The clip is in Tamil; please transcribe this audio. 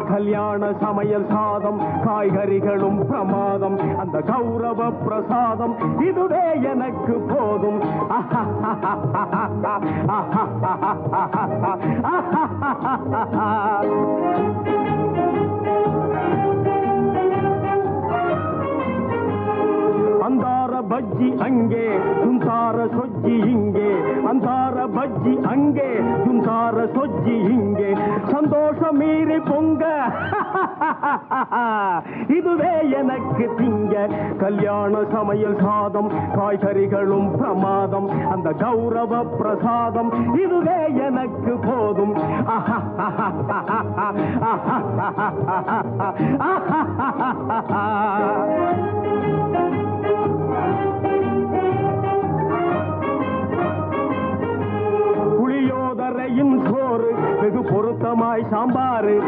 கல்யாண சமையல் சாதம் காய்கறிகளும் பிரமாதம் அந்த கௌரவ பிரசாதம் இதுவே எனக்கு போதும் அந்தார பஜ்ஜி அங்கே சுந்தார சொஜ்ஜி இங்கே அந்தார பஜ்ஜி அங்கே சுந்தார சொஜ்ஜி இங்கே சந்தோஷம் மீறி பொங்க இதுவே எனக்கு திங்க கல்யாண சமையல் சாதம் காய்கறிகளும் பிரமாதம் அந்த கௌரவ பிரசாதம் இதுவே எனக்கு போதும் புளியோதரையும் சோறு வெகு பொருத்தமாய் சாம்பாரு